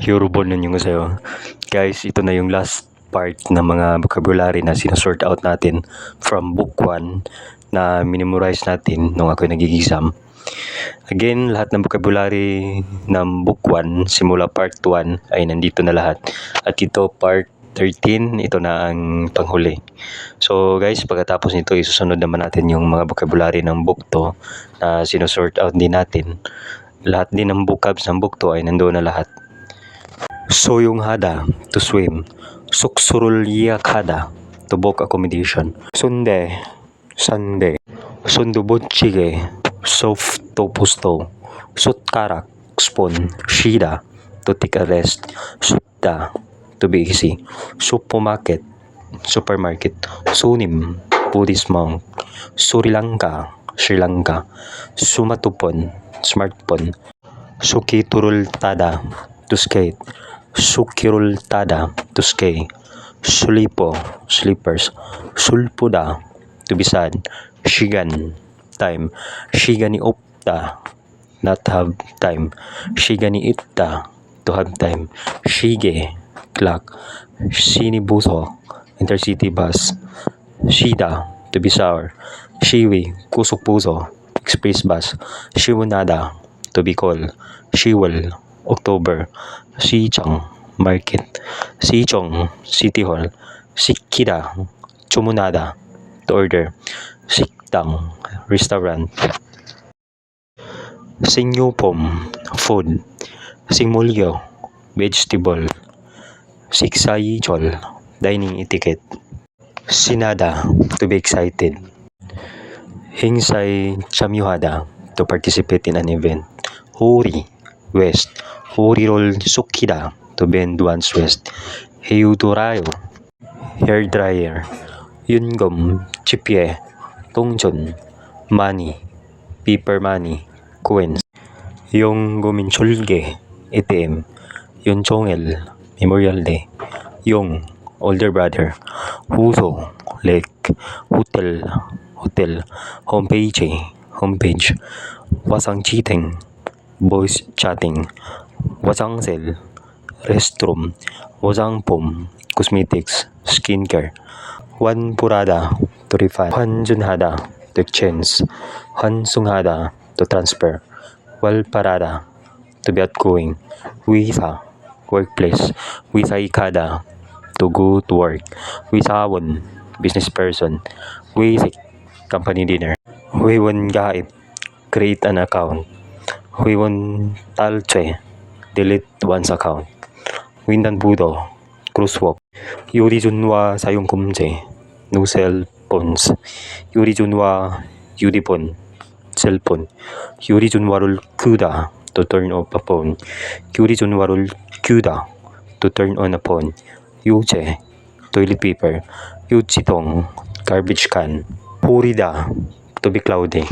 Yorubon nun yung sa'yo. Guys, ito na yung last part ng mga vocabulary na sinasort out natin from book 1 na minimorize natin nung ako nag-exam. Again, lahat ng vocabulary ng book 1 simula part 1 ay nandito na lahat. At ito part 13, ito na ang panghuli. So guys, pagkatapos nito, isusunod naman natin yung mga vocabulary ng book 2 na sinusort out din natin. Lahat din ng vocabs ng book 2 ay nandoon na lahat. 소용하다, to swim. 숙소를 예약하다, to book accommodation. Sunday, Sunday. 순두부찌개, 소프토푸스토. 숟가락, spoon. 쉬다, to take a rest. 숫다, to be easy. Supermarket, supermarket. 손님, Buddhist monk. Sri Lanka, Sri Lanka. Smartphone, smartphone. Sukiturultada, to skate. Sukirultada, to skate. Sulipo, slippers. Sulpuda, to be sad. Shigan, time. Shigani opta, not have time. Shigani itta, to have time. Shige, clock. Shinibuso, intercity bus. Shida, to be sour. Shiwi, kusok-puso, express bus. Shiwunada, to be cold. Shiwal, October. Sichang, market. Sichong, city hall. Sikida, chumunada, to order. Sikdang, restaurant. Singyupom, food. Singmulyo, vegetable. Siksayijol, dining etiquette. Sinada, to be excited. Hingsay chamyuhada, to participate in an event. Huri, west. Hurirol sukida, to bend one's west. Hiyudurayo, hair dryer. Yungom, chipye. Tongjon, money. Paper money, coins. Yung guminchulge, ATM. Yunchongel, Memorial Day. Yung, older brother. Huso, lake. Hotel, hotel. Homepage, homepage. Wasang cheating, boys chatting. Wasangsel, restroom. Wasangpom, cosmetics, skincare. Wanpurada, to refund. Hanjunhada, to exchange. Hansunghada, to transfer. Walparada, to be outgoing. Wisa, workplace. Wisaikada, to go to work. Wisawon, business person. Wisik, company dinner. Huiwon gaip, create an account. Huiwon talche, delete one's account. Windan budo, crosswalk. Yurijunwa sayongkumje, no cell phones. Yurijunwa yudipon, cellphone. Yurijunwarul kuda, to turn off a phone. Yurijunwarul kuda, to turn on a phone. Yuche, toilet paper. Yuchitong, garbage can. Purida, to be cloudy.